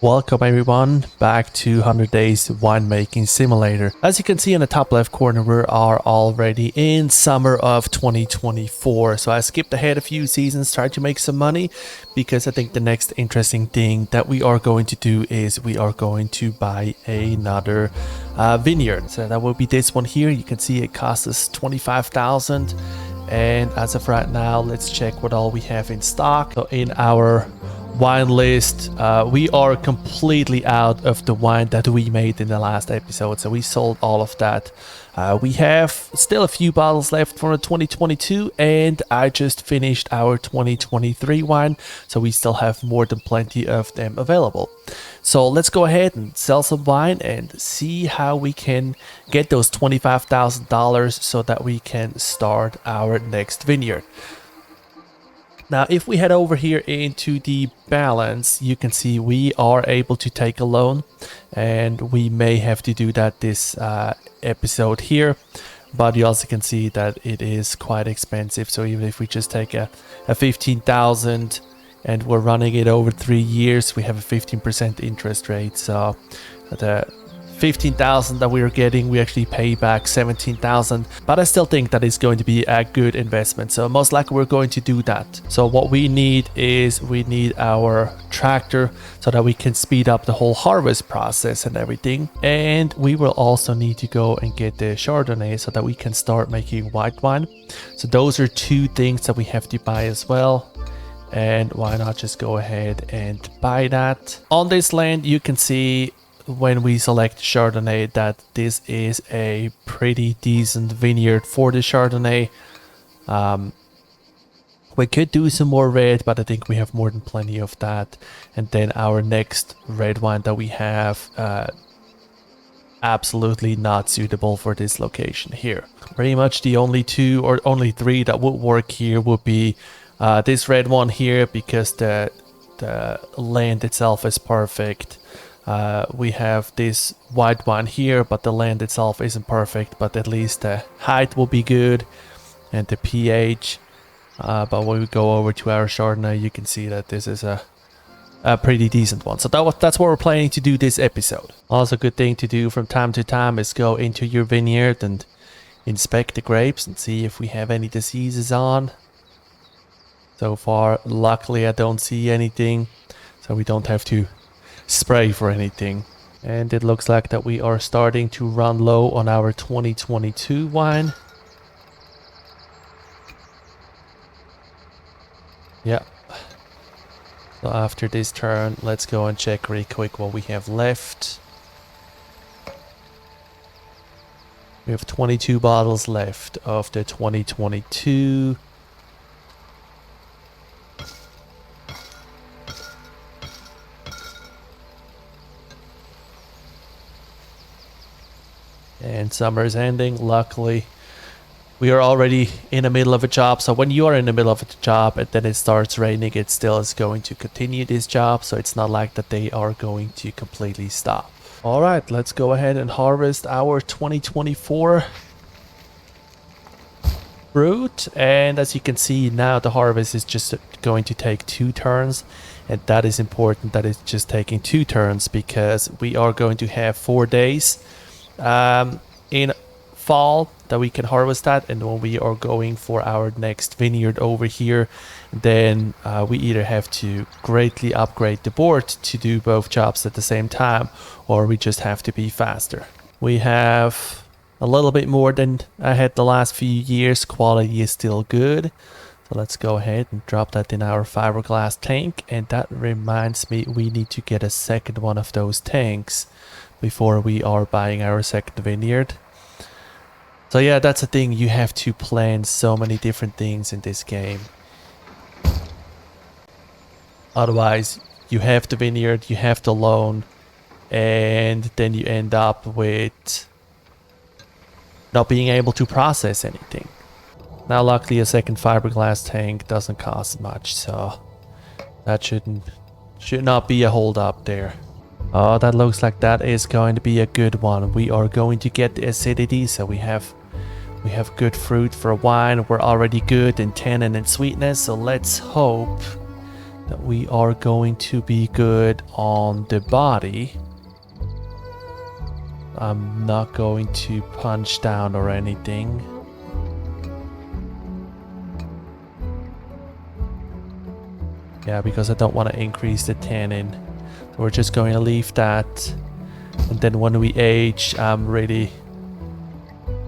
Welcome everyone back to 100 Days Winemaking Simulator. As you can see in the top left corner, we are already in summer of 2024. So I skipped ahead a few seasons, tried to make some money, because I think the next interesting thing that we are going to do is we are going to buy another vineyard. So that will be this one here. You can see it costs us 25,000. And as of right now, let's check what all we have in stock. So in our wine list, we are completely out of the wine that we made in the last episode, so we sold all of that. We have still a few bottles left from the 2022, and I just finished our 2023 wine, so we still have more than plenty of them available. So let's go ahead and sell some wine and see how we can get those $25,000 so that we can start our next vineyard. Now, if we head over here into the balance, you can see we are able to take a loan, and we may have to do that this episode here, but you also can see that it is quite expensive. So even if we just take a 15,000 and we're running it over 3 years, we have a 15% interest rate. So the 15,000 that we are getting, we actually pay back 17,000, but I still think that is going to be a good investment, so most likely we're going to do that. So what we need is we need our tractor so that we can speed up the whole harvest process and everything, and we will also need to go and get the Chardonnay so that we can start making white wine. So those are two things that we have to buy as well. And why not just go ahead and buy that. On this land, you can see when we select Chardonnay that this is a pretty decent vineyard for the Chardonnay. We could do some more red, but I think we have more than plenty of that. And then our next red wine that we have, absolutely not suitable for this location here. Pretty much the only two or only three that would work here would be this red one here, because the land itself is perfect. We have this white wine here, but the land itself isn't perfect, but at least the height will be good and the pH. But when we go over to our Chardonnay, you can see that this is a pretty decent one. So that's what we're planning to do this episode. Also, a good thing to do from time to time is go into your vineyard and inspect the grapes and see if we have any diseases on. So far, luckily, I don't see anything, so we don't have to spray for anything. And it looks like that we are starting to run low on our 2022 wine. Yeah. So after this turn, let's go and check really quick what we have left. We have 22 bottles left of the 2022. And summer is ending. Luckily, we are already in the middle of a job. So when you are in the middle of a job and then it starts raining, it still is going to continue this job. So it's not like that they are going to completely stop. All right, let's go ahead and harvest our 2024 fruit. And as you can see now, the harvest is just going to take 2 turns. And that is important that it's just taking 2 turns, because we are going to have 4 days in fall that we can harvest that, and when we are going for our next vineyard over here, then we either have to greatly upgrade the board to do both jobs at the same time, or we just have to be faster. We have a little bit more than I had the last few years. Quality is still good, so let's go ahead and drop that in our fiberglass tank. And that reminds me, we need to get a second one of those tanks before we are buying our second vineyard. So yeah, that's the thing, you have to plan so many different things in this game. Otherwise, you have the vineyard, you have the loan, and then you end up with not being able to process anything. Now luckily a second fiberglass tank doesn't cost much, so that should not be a hold up there. Oh, that looks like that is going to be a good one. We are going to get the acidity, so we have good fruit for wine. We're already good in tannin and sweetness, so let's hope that we are going to be good on the body. I'm not going to punch down or anything. Yeah, because I don't want to increase the tannin. So we're just going to leave that. And then when we age, I'm really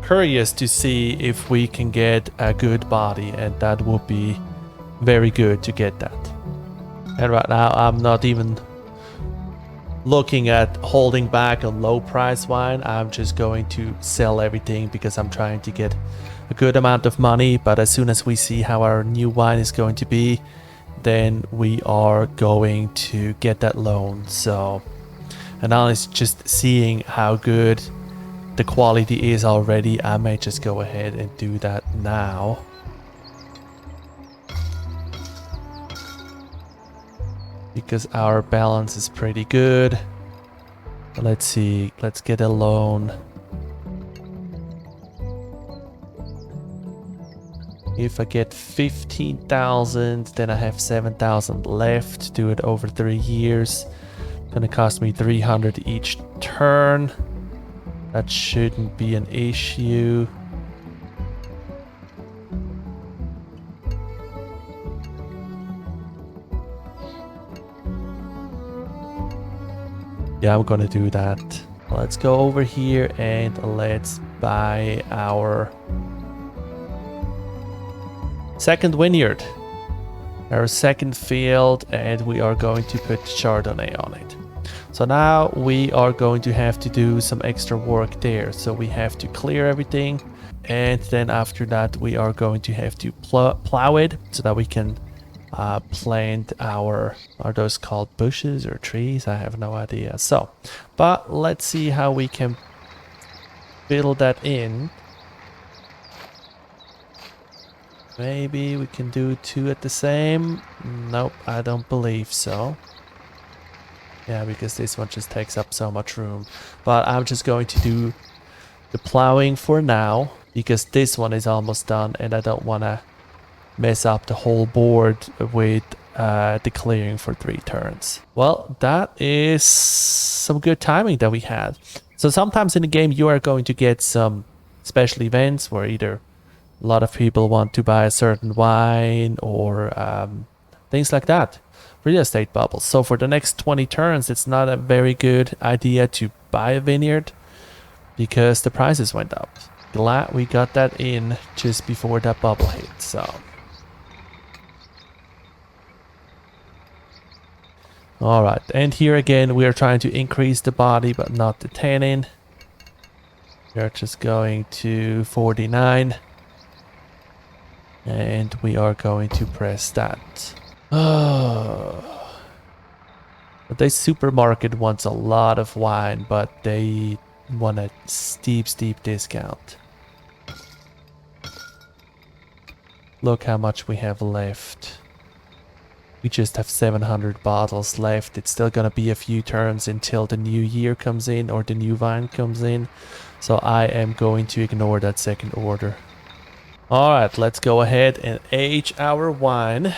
curious to see if we can get a good body, and that would be very good to get that. And right now I'm not even looking at holding back on low price wine. I'm just going to sell everything because I'm trying to get a good amount of money. But as soon as we see how our new wine is going to be, then we are going to get that loan. So, and now it's just seeing how good the quality is already. I may just go ahead and do that now. Because our balance is pretty good. Let's see, let's get a loan. If I get 15,000, then I have 7,000 left. Do it over 3 years. Gonna cost me 300 each turn. That shouldn't be an issue. Yeah, I'm gonna do that. Let's go over here and let's buy our second vineyard, our second field, and we are going to put Chardonnay on it. So now we are going to have to do some extra work there. So we have to clear everything, and then after that we are going to have to plow it so that we can plant our, are those called bushes or trees? I have no idea. So, but let's see how we can fill that in. Maybe we can do 2 at the same. Nope, I don't believe so. Yeah, because this one just takes up so much room. But I'm just going to do the plowing for now, because this one is almost done and I don't want to mess up the whole board with the clearing for 3 turns. Well, that is some good timing that we had. So sometimes in the game you are going to get some special events where either a lot of people want to buy a certain wine or things like that. Real estate bubbles. So for the next 20 turns, it's not a very good idea to buy a vineyard because the prices went up. Glad we got that in just before that bubble hit. So, all right, and here again we are trying to increase the body but not the tannin. We are just going to 49 and we are going to press that. Oh, but the supermarket wants a lot of wine, but they want a steep discount. Look how much we have left. We just have 700 bottles left. It's still gonna be a few turns until the new year comes in or the new vine comes in. So I am going to ignore that second order. Alright, let's go ahead and age our wine.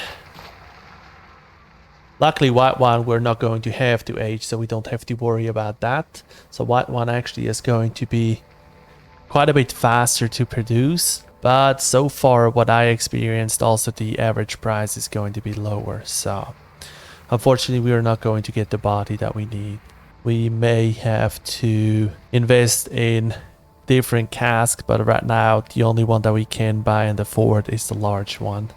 Luckily, white wine we're not going to have to age, so we don't have to worry about that. So white wine actually is going to be quite a bit faster to produce. But so far, what I experienced, also the average price is going to be lower. So unfortunately, we are not going to get the body that we need. We may have to invest in different casks, but right now, the only one that we can buy and afford is the large one.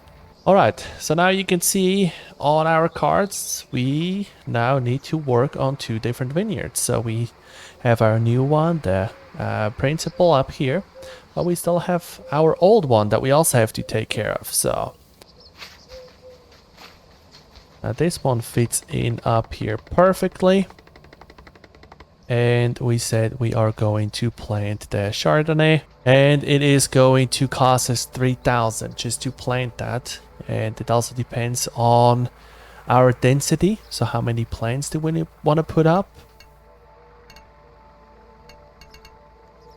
Alright, so now you can see on our cards, we now need to work on 2 different vineyards. So we have our new one, the principal up here, but we still have our old one that we also have to take care of. So now this one fits in up here perfectly. And we said we are going to plant the Chardonnay, and it is going to cost us 3,000 just to plant that. And it also depends on our density. So how many plants do we want to put up?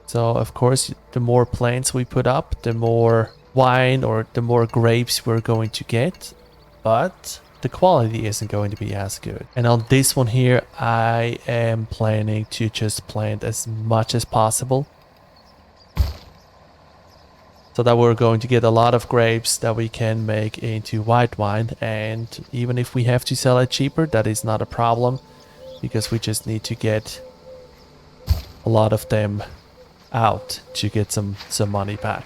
So of course, the more plants we put up, the more wine or the more grapes we're going to get. But the quality isn't going to be as good. And on this one here, I am planning to just plant as much as possible, so that we're going to get a lot of grapes that we can make into white wine. And even if we have to sell it cheaper, that is not a problem, because we just need to get a lot of them out to get some money back.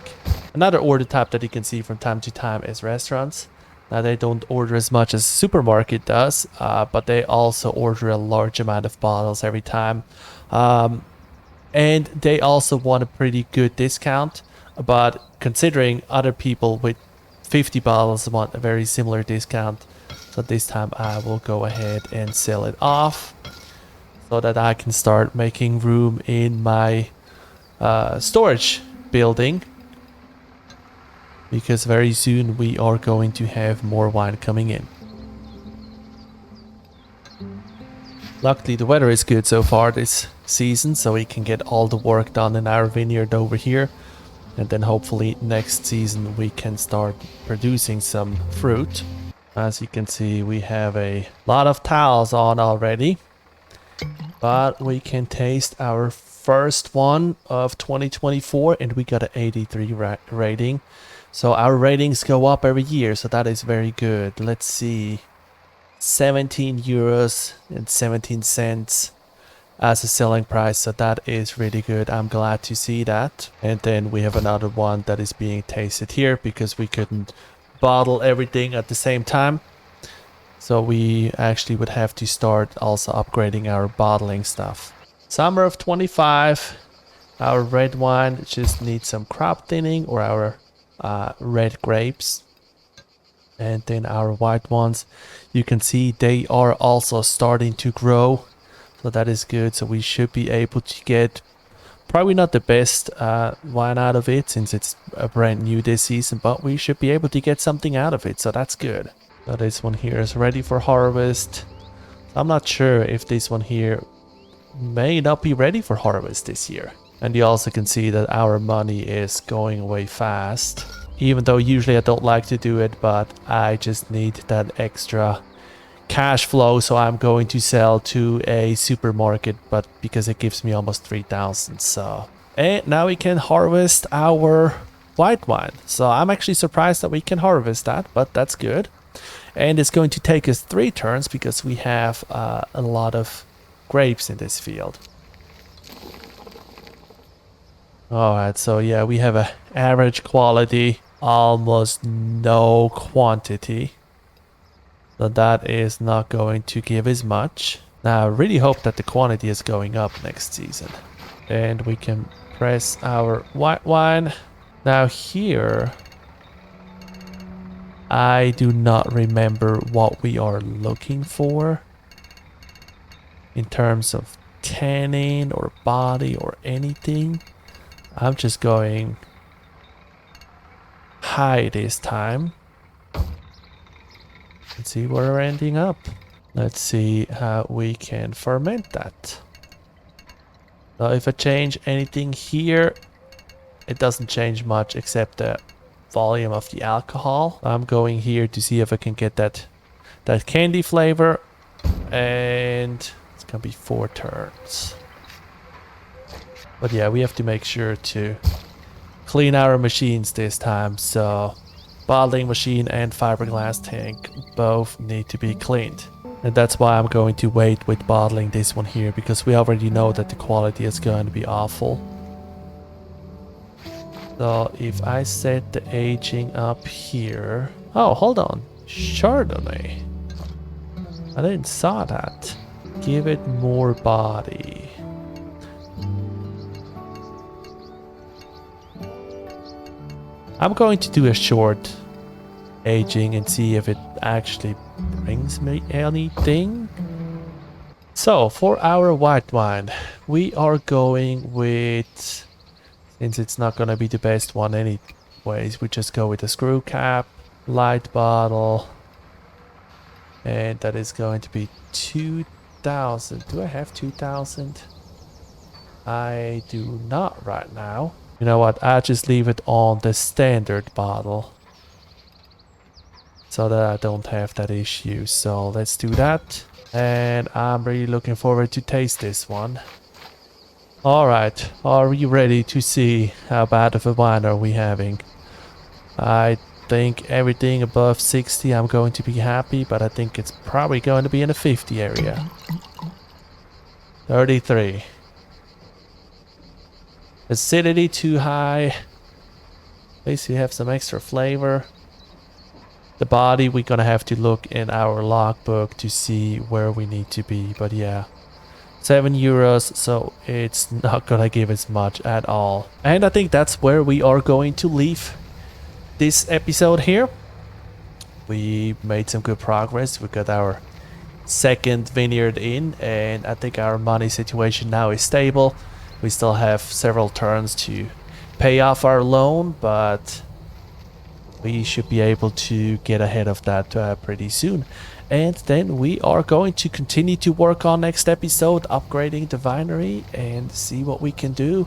Another order type that you can see from time to time is restaurants. Now they don't order as much as supermarket does, but they also order a large amount of bottles every time. And they also want a pretty good discount, but considering other people with 50 bottles want a very similar discount, so this time I will go ahead and sell it off so that I can start making room in my storage building, because very soon we are going to have more wine coming in. Luckily the weather is good so far this season, so we can get all the work done in our vineyard over here, and then hopefully next season we can start producing some fruit. As you can see, we have a lot of towels on already, but we can taste our first one of 2024, and we got an 83 rating. So our ratings go up every year, so that is very good. Let's see, 17 euros and 17 cents as a selling price, so that is really good. I'm glad to see that. And then we have another one that is being tasted here, because we couldn't bottle everything at the same time, so we actually would have to start also upgrading our bottling stuff. Summer of 25, our red wine just needs some crop thinning, or our red grapes. And then our white ones, you can see they are also starting to grow, so that is good. So we should be able to get probably not the best wine out of it, since it's a brand new this season, but we should be able to get something out of it, so that's good. So this one here is ready for harvest. I'm not sure if this one here may not be ready for harvest this year. And you also can see that our money is going away fast, even though usually I don't like to do it, but I just need that extra cash flow, so I'm going to sell to a supermarket, but because it gives me almost 3,000. So, and now we can harvest our white wine. So I'm actually surprised that we can harvest that, but that's good. And it's going to take us 3 turns, because we have a lot of grapes in this field. Alright, so yeah, we have an average quality, almost no quantity. So that is not going to give as much. Now I really hope that the quantity is going up next season. And we can press our white wine. Now here, I do not remember what we are looking for in terms of tannin or body or anything. I'm just going high this time. Let's see where we're ending up. Let's see how we can ferment that. So if I change anything here, it doesn't change much except the volume of the alcohol. I'm going here to see if I can get that candy flavor, and it's gonna be 4 turns. But yeah, we have to make sure to clean our machines this time. So bottling machine and fiberglass tank both need to be cleaned. And that's why I'm going to wait with bottling this one here, because we already know that the quality is going to be awful. So if I set the aging up here... Oh, hold on. Chardonnay. I didn't saw that. Give it more body. I'm going to do a short aging and see if it actually brings me anything. So for our white wine, we are going with, since it's not going to be the best one anyways, we just go with a screw cap, light bottle, and that is going to be 2,000. Do I have 2,000? I do not right now. You know what, I'll just leave it on the standard bottle. so that I don't have that issue. So let's do that. And I'm really looking forward to taste this one. Alright, are we ready to see how bad of a wine are we having? I think everything above 60 I'm going to be happy, but I think it's probably going to be in the 50 area. 33. Acidity too high. At least we have some extra flavor. The body, we're gonna have to look in our logbook to see where we need to be, but yeah. €7, so it's not gonna give us much at all. And I think that's where we are going to leave this episode here. We made some good progress. We got our second vineyard in, and I think our money situation now is stable. We still have several turns to pay off our loan, but we should be able to get ahead of that pretty soon. And then we are going to continue to work on next episode, upgrading the winery, and see what we can do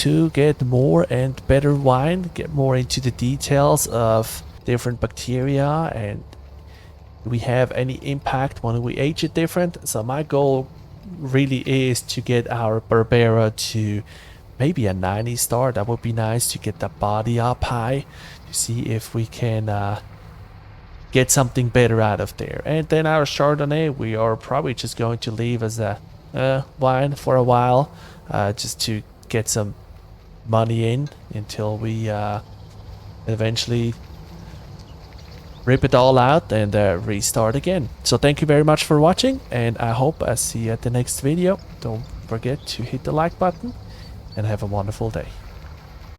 to get more and better wine, get more into the details of different bacteria, and do we have any impact when we age it different. So my goal really is to get our Barbera to maybe a 90 star. That would be nice to get the body up high, to see if we can get something better out of there. And then our Chardonnay, we are probably just going to leave as a wine for a while, just to get some money in until we eventually rip it all out and restart again. So thank you very much for watching, and I hope I see you at the next video. Don't forget to hit the like button, and have a wonderful day.